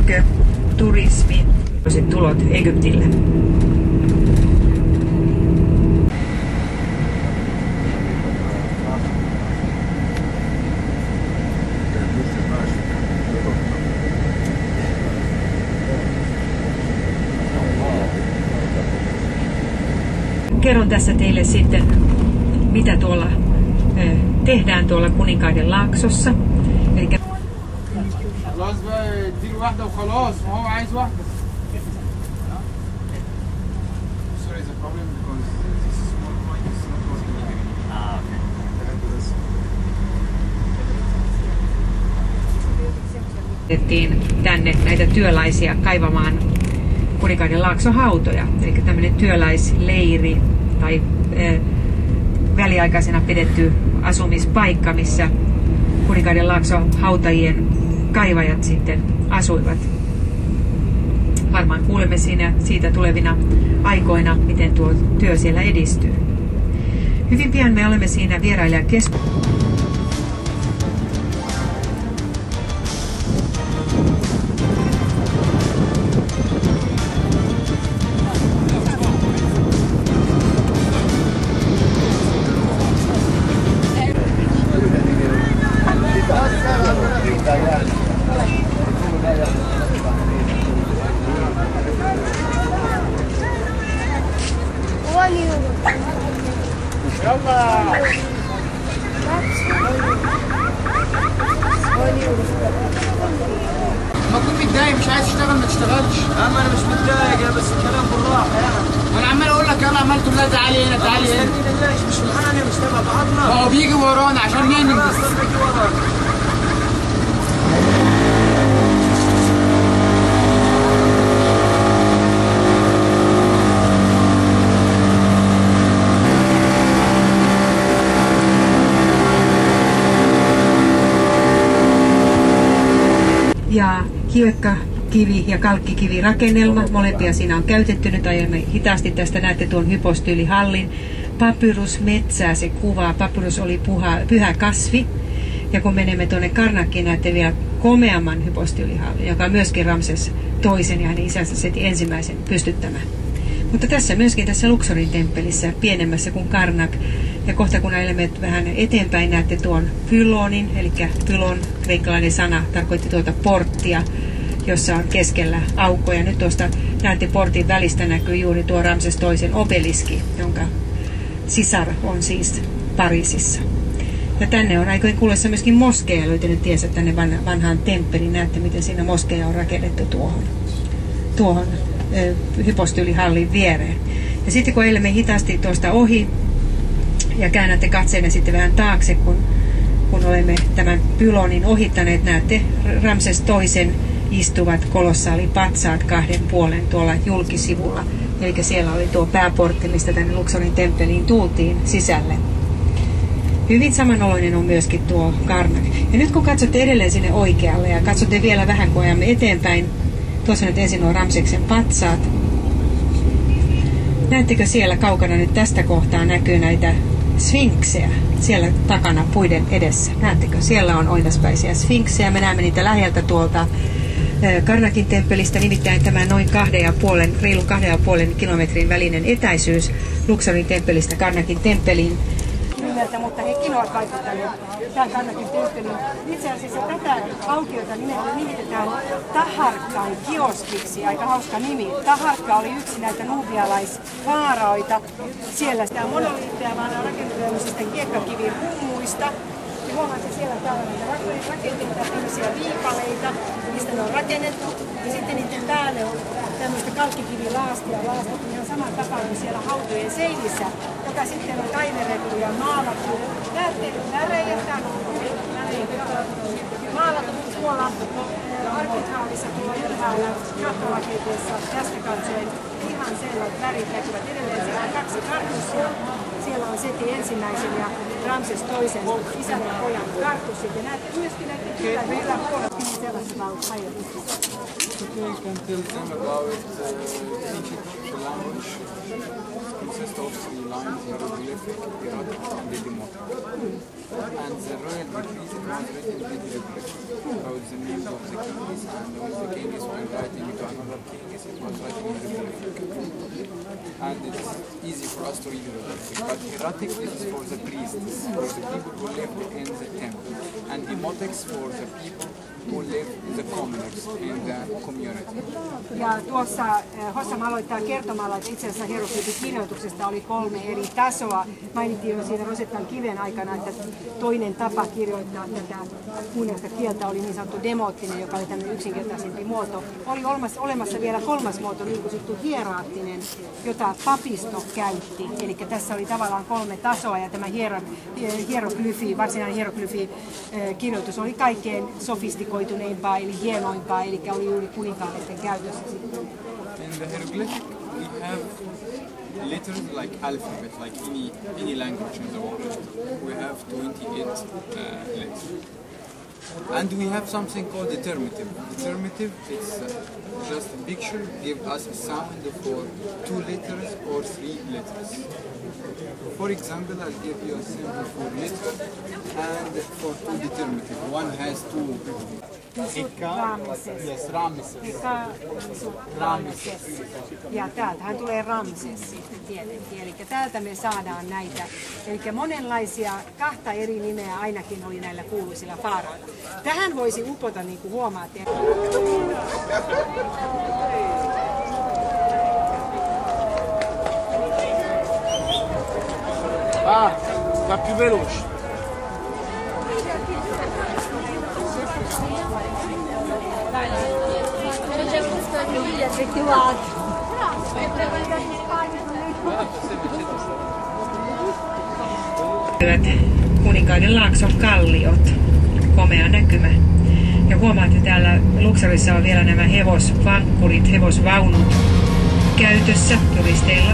Näettekö turismin tulot Egyptille? Kerron tässä teille sitten, mitä tuolla tehdään tuolla Kuninkaiden laaksossa. Elikkä tänne näitä työläisiä kaivamaan Kuninkaiden laakson hautoja, eli tämmöinen työläisleiri tai väliaikaisena pidetty asumispaikka, missä Kuninkaiden laakson hautajien kaivajat sitten asuivat. Varmaan kuulemme siitä tulevina aikoina, miten tuo työ siellä edistyy. Hyvin pian me olemme siinä vierailijakeskuksessa. ما كنت متضايق مش عايز تشتغل ما تشتغلش. انا مش متضايق بس الكلام بالراحه يعني. انا عمال اقول لك يلا عمال تقول لا تعالي هنا تعالي هنا. مش معانا مش تبع بعضنا. هو بيجي ورانا عشان ننجز. Ja hiekkakivi- ja kalkkikivirakennelma, molempia siinä on käytetty. Nyt ajamme hitaasti tästä, näette tuon hypostyylihallin. Papyrusmetsää se kuvaa. Papyrus oli pyhä kasvi. Ja kun menemme tuonne Karnakiin, näette vielä komeamman hypostyylihallin, joka on myöskin Ramses toisen ja hänen isänsä Seti ensimmäisen pystyttämä. Mutta tässä myöskin tässä Luxorin temppelissä, pienemmässä kuin Karnak. Ja kohta kun ajelemme vähän eteenpäin, näette tuon pylonin, eli pylon, kreikkalainen sana, tarkoitti tuota porttia, jossa on keskellä aukko. Ja nyt tuosta näette portin välistä näkyy juuri tuo Ramses toisen obeliski, jonka sisar on siis Pariisissa. Ja tänne on aikojen kuluessa myöskin moskeja löytynyt tiensä tänne vanhaan temppeliin. Näette, miten siinä moskeja on rakennettu tuohon hypostyylihallin viereen. Ja sitten kun ajelemme hitaasti tuosta ohi ja käännätte katseenne sitten vähän taakse, kun olemme tämän pylonin ohittaneet, näette Ramses toisen istuvat kolossaalipatsaat kahden puolen tuolla julkisivulla. Eli siellä oli tuo pääportti, mistä tänne Luxorin temppeliin tultiin sisälle. Hyvin samanoloinen on myöskin tuo Karnak. Ja nyt kun katsotte edelleen sinne oikealle ja katsotte vielä vähän kun ajamme eteenpäin, tuossa nyt ensin on Ramseksen patsaat. Näettekö siellä kaukana nyt tästä kohtaa näkyy näitä sfinksejä siellä takana puiden edessä? Näettekö? Siellä on oinaspäisiä sfinksejä. Me näemme niitä läheltä tuolta Karnakin temppelistä, nimittäin tämä noin reilun 2,5 kilometrin välinen etäisyys Luxorin temppelistä Karnakin temppeliin. Mutta hekin ovat vaikuttaneet tämän Karnakin temppeliin. Itse asiassa tätä aukiota nimitetään Taharkan kioskiksi, aika hauska nimi. Taharka oli yksi näitä nubialaisvaaraoita. Siellä sitä monoliitteja vaan on rakennettu tämmöisistä hiekkakivihummuista. Ja huomaatte siellä tällaisia rakenteita, tämmöisiä viipaleita, mistä ne on rakennettu. Ja sitten niiden päälle on tämmöistä kalkkikivilaastia laastettu ihan saman tapaan kuin siellä hautojen seinissä, joka sitten on kaiverrettu ja maalattu. Näette värejä, täällä on maalattu tuolla arkitraalissa tuolla ylhäällä johtolakenteessa tästä katsoen ihan sellaiset värit näkyvät edelleen. Siellä on 2 kartussia. Siellä on Seti ensimmäisen ja Ramses toisen isän ja pojan kartussit. Ja näette myöskin näiden kyllä meillä on puolet sellaiset laut. Okay, you can tell them about ancient language consists of 3 lines: hieroglyphic, erotic, and demotic. And the royal decrees was written in hieroglyphic about the names of the kings, and when the kings were writing to another king, it was writing in hieroglyphic. And it is easy for us to read hieroglyphic. But hieratic is for the priests, for the people who live in the temple, and demotics for the people who live in the commoners in the community. Ja tuossa Hossam aloittaa kertomalla, että itse asiassa hieroglyfikirjoituksesta oli 3 eri tasoa. Mainittiin jo siinä Rosettan kiven aikana, että toinen tapa kirjoittaa tätä kuunnellista kieltä oli niin sanottu demoottinen, joka oli tämmöinen yksinkertaisempi muoto. Oli olemassa vielä 3. muoto, niin kutsuttu hieraattinen, jota papisto käytti. Eli tässä oli tavallaan 3 tasoa, ja tämä hieroglyfi, varsinainen hieroglyfi-kirjoitus oli kaikkein sofistikoituneimpaa, eli hienoimpaa, eli oli juuri kuninkaallisten käytössä sitten. In the hieroglyphic we have letters like alphabet, like any language in the world. We have 28 letters. And we have something called determinative. Determinative is just a picture, give us a sound for 2 letters or 3 letters. For example, I'll give you a symbol for letter and for 2 determinative. One has 2. Yes, Ramses. Ramses. Ja täältähän tulee Ramses sitten tietenkin. Eli täältä me saadaan näitä. Eli monenlaisia 2 eri nimeä ainakin oli näillä kuuluisilla faarailla. Tähän voisi upota, niin kuin huomaatte. Va più veloce. Kuninkaiden laakson kalliot, komea näkymä. Ja huomaatte, täällä Luxorissa on vielä nämä hevosvankkurit, hevosvaunut käytössä turisteilla.